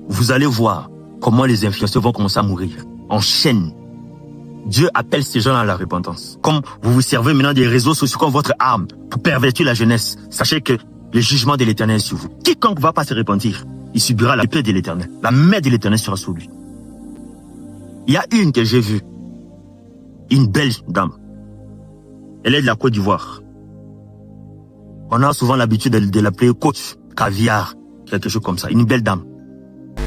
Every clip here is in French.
vous allez voir comment les influenceurs vont commencer à mourir en chaîne. Dieu appelle ces gens à la repentance. Comme vous vous servez maintenant des réseaux sociaux comme votre arme pour pervertir la jeunesse, sachez que le jugement de l'Éternel est sur vous. Quiconque ne va pas se repentir, il subira la paix de l'Éternel. La main de l'Éternel sera sur lui. Il y a une que j'ai vue, une belle dame. Elle est de la Côte d'Ivoire. On a souvent l'habitude de l'appeler coach, caviar, quelque chose comme ça. Une belle dame.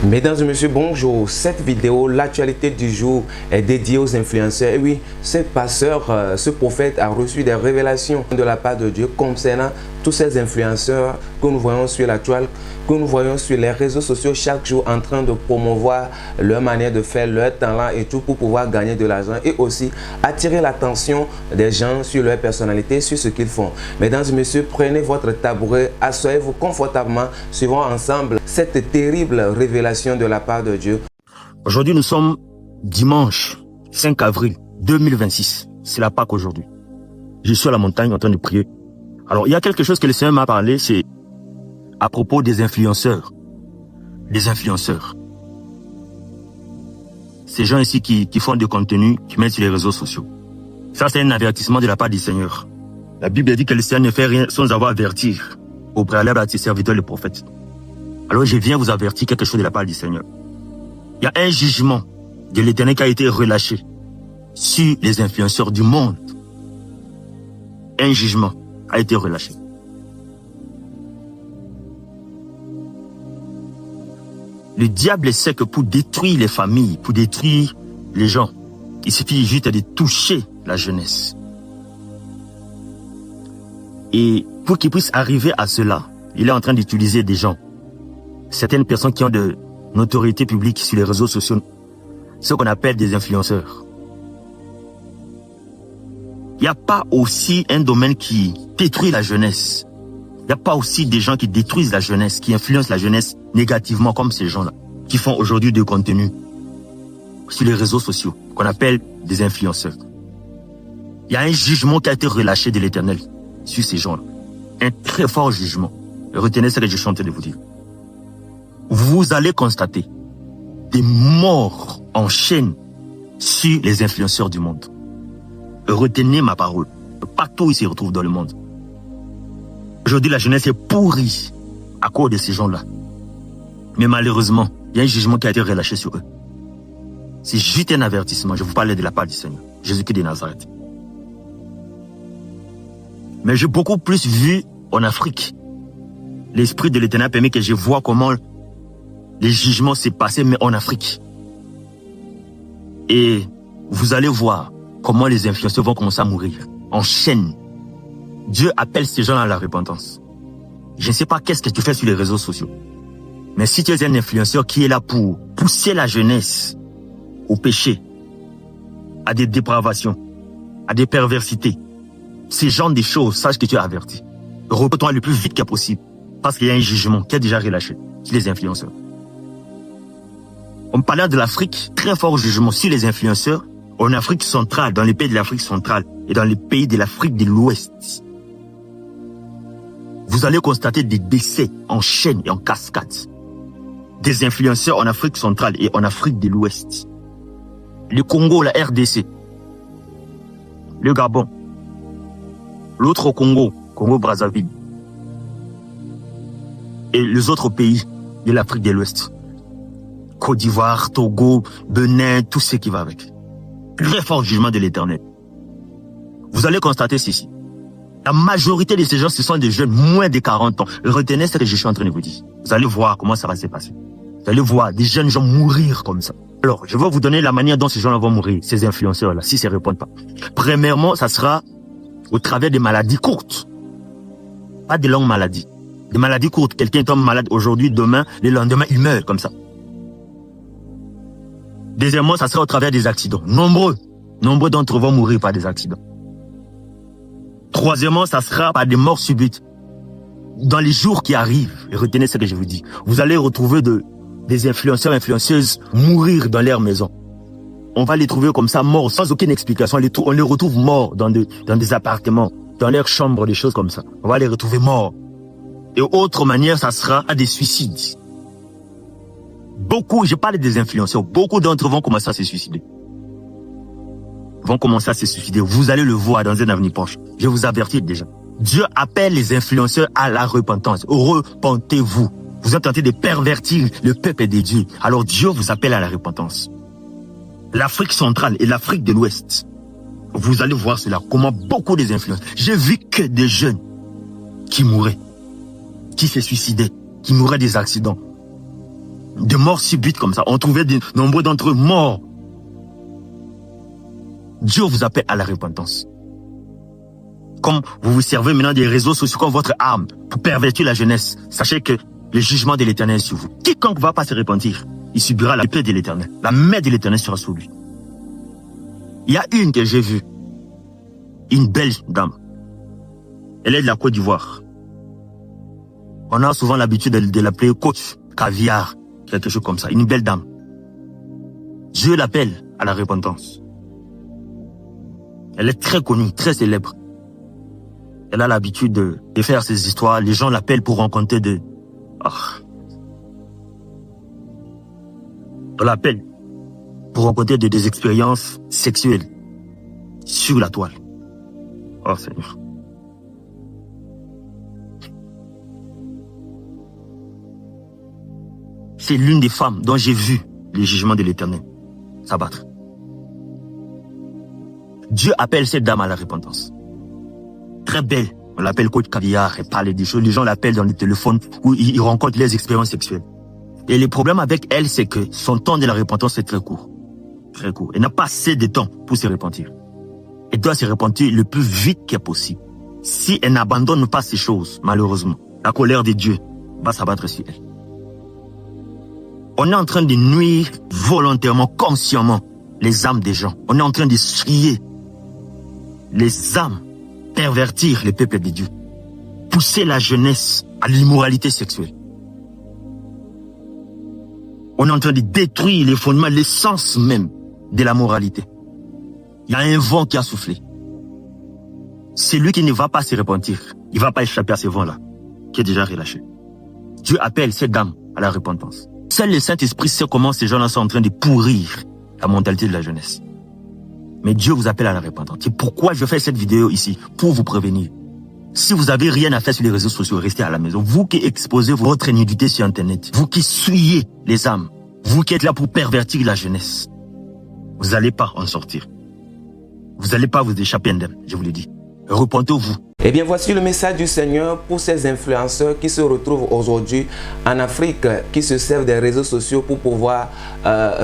Mesdames et messieurs, bonjour. Cette vidéo, l'actualité du jour est dédiée aux influenceurs. Et oui, ce pasteur, ce prophète a reçu des révélations de la part de Dieu concernant tous ces influenceurs que nous voyons sur la toile, que nous voyons sur les réseaux sociaux chaque jour en train de promouvoir leur manière de faire, leur talent et tout pour pouvoir gagner de l'argent et aussi attirer l'attention des gens sur leur personnalité, sur ce qu'ils font. Mesdames et messieurs, prenez votre tabouret, asseyez-vous confortablement, suivons ensemble cette terrible révélation de la part de Dieu. Aujourd'hui, nous sommes dimanche 5 avril 2026. C'est la Pâque aujourd'hui. Je suis à la montagne en train de prier. Alors, il y a quelque chose que le Seigneur m'a parlé, c'est à propos des influenceurs. Les influenceurs. Ces gens ici qui font du contenu, qui mettent sur les réseaux sociaux. Ça, c'est un avertissement de la part du Seigneur. La Bible dit que le Seigneur ne fait rien sans avoir avertir au préalable à ses serviteurs, les prophètes. Alors, je viens vous avertir quelque chose de la part du Seigneur. Il y a un jugement de l'Éternel qui a été relâché sur les influenceurs du monde. Un jugement a été relâché. Le diable sait que pour détruire les familles, pour détruire les gens, il suffit juste de toucher la jeunesse. Et pour qu'il puisse arriver à cela, il est en train d'utiliser des gens, certaines personnes qui ont de notoriété publique sur les réseaux sociaux, ce qu'on appelle des influenceurs. Il n'y a pas aussi un domaine qui détruit la jeunesse. Il n'y a pas aussi des gens qui détruisent la jeunesse, qui influencent la jeunesse négativement comme ces gens-là, qui font aujourd'hui du contenu sur les réseaux sociaux, qu'on appelle des influenceurs. Il y a un jugement qui a été relâché de l'Éternel sur ces gens-là. Un très fort jugement. Et retenez ce que je suis en train de vous dire. Vous allez constater des morts en chaîne sur les influenceurs du monde. Retenez ma parole. Partout où ils se retrouvent dans le monde. Aujourd'hui, la jeunesse est pourrie à cause de ces gens-là. Mais malheureusement, il y a un jugement qui a été relâché sur eux. C'est juste un avertissement. Je vous parlais de la part du Seigneur, Jésus-Christ de Nazareth. Mais j'ai beaucoup plus vu en Afrique. L'Esprit de l'Éternel permet que je vois comment les jugements s'est passé, mais en Afrique. Et vous allez voir comment les influenceurs vont commencer à mourir en chaîne. Dieu appelle ces gens à la repentance. Je ne sais pas qu'est-ce que tu fais sur les réseaux sociaux. Mais si tu es un influenceur qui est là pour pousser la jeunesse au péché, à des dépravations, à des perversités, ces genres de choses, sache que tu es averti. Repends-toi le plus vite que possible. Parce qu'il y a un jugement qui est déjà relâché sur les influenceurs. On parlait de l'Afrique, très fort jugement sur les influenceurs en Afrique centrale, dans les pays de l'Afrique centrale et dans les pays de l'Afrique de l'Ouest. Vous allez constater des décès en chaîne et en cascade. Des influenceurs en Afrique centrale et en Afrique de l'Ouest. Le Congo, la RDC. Le Gabon. L'autre Congo, Congo-Brazzaville. Et les autres pays de l'Afrique de l'Ouest. Côte d'Ivoire, Togo, Benin, tout ce qui va avec. Très fort jugement de l'Éternel. Vous allez constater ceci. La majorité de ces gens, ce sont des jeunes moins de 40 ans. Retenez ce que je suis en train de vous dire. Vous allez voir comment ça va se passer. Vous allez voir des jeunes gens mourir comme ça. Alors, je vais vous donner la manière dont ces gens-là vont mourir, ces influenceurs-là, s'ils ne se répondent pas. Premièrement, ça sera au travers des maladies courtes. Pas de longues maladies. Des maladies courtes. Quelqu'un tombe malade aujourd'hui, demain, le lendemain, il meurt comme ça. Deuxièmement, ça sera au travers des accidents. Nombreux d'entre eux vont mourir par des accidents. Troisièmement, ça sera par des morts subites. Dans les jours qui arrivent, et retenez ce que je vous dis, vous allez retrouver des influenceurs, influenceuses mourir dans leur maison. On va les trouver comme ça, morts, sans aucune explication. On les retrouve morts dans des appartements, dans leurs chambres, des choses comme ça. On va les retrouver morts. Et autre manière, ça sera à des suicides. beaucoup, je parle des influenceurs, beaucoup d'entre eux vont commencer à se suicider. Vont commencer à se suicider. Vous allez le voir dans un avenir proche. Je vous avertis déjà. Dieu appelle les influenceurs à la repentance. Repentez-vous. Vous êtes en train de pervertir le peuple de Dieu. Alors Dieu vous appelle à la repentance. L'Afrique centrale et l'Afrique de l'Ouest, vous allez voir cela, comment beaucoup des influenceurs. J'ai vu que des jeunes qui mouraient, qui se suicidaient, qui mouraient des accidents, de morts subites comme ça. On trouvait de nombreux d'entre eux morts. Dieu vous appelle à la repentance. Comme vous vous servez maintenant des réseaux sociaux comme votre arme pour pervertir la jeunesse, sachez que le jugement de l'Éternel est sur vous. Quiconque ne va pas se repentir, il subira la paix de l'Éternel. La main de l'Éternel sera sur lui. Il y a une que j'ai vue, une belle dame. Elle est de la Côte d'Ivoire. On a souvent l'habitude de l'appeler coach, caviar, quelque chose comme ça. Une belle dame. Dieu l'appelle à la repentance. Elle est très connue, très célèbre. Elle a l'habitude de faire ces histoires. Les gens l'appellent pour rencontrer de... On l'appelle pour rencontrer des expériences sexuelles sur la toile. Oh Seigneur. C'est l'une des femmes dont j'ai vu les jugements de l'Éternel s'abattre. Dieu appelle cette dame à la repentance. Très belle. On l'appelle coach caviar, elle parle des choses. Les gens l'appellent dans le téléphone où ils rencontrent les expériences sexuelles. Et le problème avec elle, c'est que son temps de la repentance est très court. Très court. Elle n'a pas assez de temps pour se repentir. Elle doit se repentir le plus vite que possible. Si elle n'abandonne pas ces choses, malheureusement, la colère de Dieu va s'abattre sur elle. On est en train de nuire volontairement, consciemment, les âmes des gens. On est en train de souiller les âmes, pervertir les peuples de Dieu, pousser la jeunesse à l'immoralité sexuelle. On est en train de détruire les fondements, l'essence même de la moralité. Il y a un vent qui a soufflé. Celui qui ne va pas se repentir, il ne va pas échapper à ce vent-là, qui est déjà relâché. Dieu appelle ces dames à la repentance. Seul le Saint-Esprit sait comment ces gens-là sont en train de pourrir la mentalité de la jeunesse. Mais Dieu vous appelle à la repentance. C'est pourquoi je fais cette vidéo ici, pour vous prévenir. Si vous n'avez rien à faire sur les réseaux sociaux, restez à la maison. Vous qui exposez votre nudité sur Internet, vous qui souillez les âmes, vous qui êtes là pour pervertir la jeunesse, vous n'allez pas en sortir. Vous n'allez pas vous échapper indemne, je vous le dis. Repentez-vous. Eh bien, voici le message du Seigneur pour ces influenceurs qui se retrouvent aujourd'hui en Afrique, qui se servent des réseaux sociaux pour pouvoir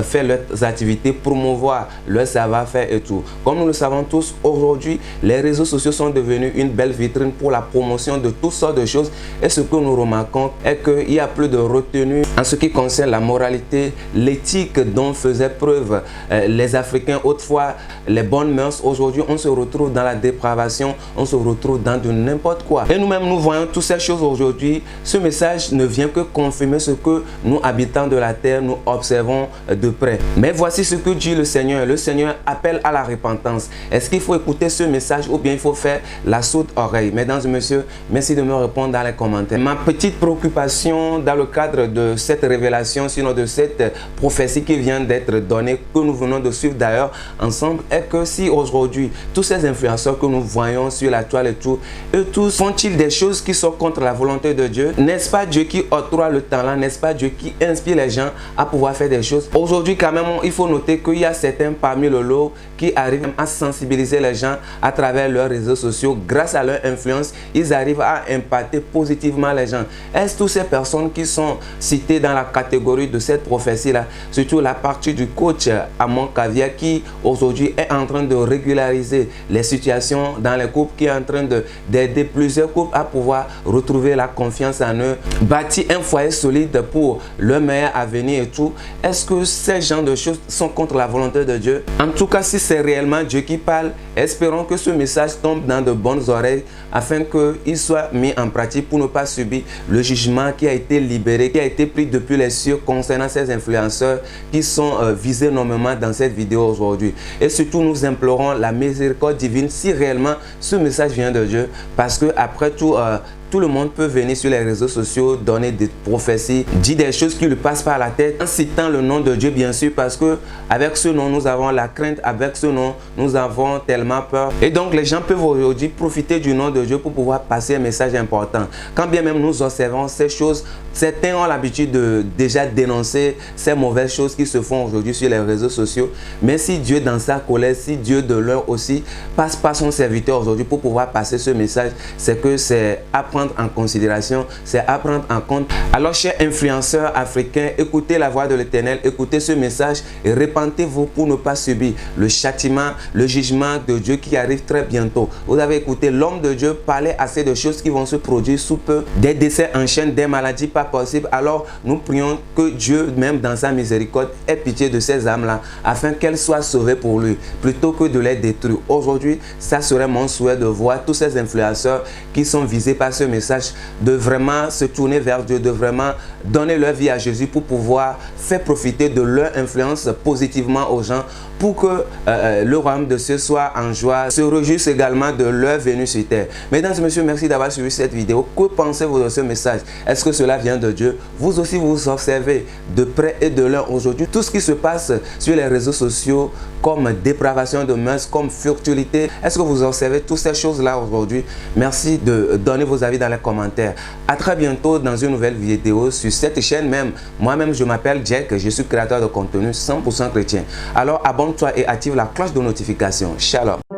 faire leurs activités, promouvoir leur savoir-faire et tout. Comme nous le savons tous, aujourd'hui, les réseaux sociaux sont devenus une belle vitrine pour la promotion de toutes sortes de choses. Et ce que nous remarquons est qu'il y a plus de retenue en ce qui concerne la moralité, l'éthique dont faisaient preuve les Africains autrefois, les bonnes mœurs. Aujourd'hui, on se retrouve dans la dépravation, on se retrouve dans de n'importe quoi. Et nous-mêmes, nous voyons toutes ces choses aujourd'hui. Ce message ne vient que confirmer ce que nous, habitants de la terre, nous observons de près. Mais voici ce que dit le Seigneur. Le Seigneur appelle à la repentance. Est-ce qu'il faut écouter ce message ou bien il faut faire la sourde oreille? Mesdames et messieurs, merci de me répondre dans les commentaires. Ma petite préoccupation dans le cadre de cette révélation, sinon de cette prophétie qui vient d'être donnée, que nous venons de suivre d'ailleurs ensemble, est que si aujourd'hui, tous ces influenceurs que nous voyons sur la toile et tout, eux tous font-ils des choses qui sont contre la volonté de Dieu? N'est-ce pas Dieu qui octroie le talent? N'est-ce pas Dieu qui inspire les gens à pouvoir faire des choses? Aujourd'hui, quand même, il faut noter qu'il y a certains parmi le lot qui arrivent à sensibiliser les gens à travers leurs réseaux sociaux. Grâce à leur influence, ils arrivent à impacter positivement les gens. Est-ce toutes ces personnes qui sont citées dans la catégorie de cette prophétie-là, surtout la partie du coach Amon Caviar qui aujourd'hui est en train de régulariser les situations dans les couples, qui est en train d'aider plusieurs couples à pouvoir retrouver la confiance en eux, bâtir un foyer solide pour le meilleur avenir et tout? Est-ce que ces genres de choses sont contre la volonté de Dieu? En tout cas, si c'est réellement Dieu qui parle, espérons que ce message tombe dans de bonnes oreilles afin qu'il soit mis en pratique pour ne pas subir le jugement qui a été libéré, qui a été pris depuis les cieux concernant ces influenceurs qui sont visés nommément dans cette vidéo aujourd'hui. Et surtout, nous implorons la miséricorde divine si réellement ce message vient de Dieu, parce que après tout, tout le monde peut venir sur les réseaux sociaux, donner des prophéties, dire des choses qui lui passent par la tête, en citant le nom de Dieu bien sûr, parce que avec ce nom nous avons la crainte, avec ce nom nous avons tellement peur. Et donc les gens peuvent aujourd'hui profiter du nom de Dieu pour pouvoir passer un message important. Quand bien même nous observons ces choses, certains ont l'habitude de déjà dénoncer ces mauvaises choses qui se font aujourd'hui sur les réseaux sociaux. Mais si Dieu dans sa colère, si Dieu de l'heure aussi passe par son serviteur aujourd'hui pour pouvoir passer ce message, c'est que c'est à prendre en considération, c'est à prendre en compte. Alors chers influenceurs africains, écoutez la voix de l'Éternel, écoutez ce message et repentez-vous pour ne pas subir le châtiment, le jugement de Dieu qui arrive très bientôt. Vous avez écouté l'homme de Dieu parler assez de choses qui vont se produire sous peu, des décès en chaîne, des maladies pas possibles. Alors nous prions que Dieu, même dans sa miséricorde, ait pitié de ces âmes-là afin qu'elles soient sauvées pour lui, plutôt que de les détruire. Aujourd'hui, ça serait mon souhait de voir tous ces influenceurs qui sont visés par ce message, de vraiment se tourner vers Dieu, de vraiment donner leur vie à Jésus pour pouvoir faire profiter de leur influence positivement aux gens, pour que le royaume de Dieu soit en joie, se réjouisse également de leur venue sur terre. Mesdames et messieurs, merci d'avoir suivi cette vidéo. Que pensez-vous de ce message? Est-ce que cela vient de Dieu? Vous aussi, vous observez de près et de loin aujourd'hui tout ce qui se passe sur les réseaux sociaux, comme dépravation de mœurs, comme furtivité. Est-ce que vous observez toutes ces choses-là aujourd'hui? Merci de donner vos avis dans les commentaires. À très bientôt dans une nouvelle vidéo sur cette chaîne même. Moi-même, je m'appelle Jack, je suis créateur de contenu 100% chrétien. Alors, abonne-toi et active la cloche de notification. Shalom.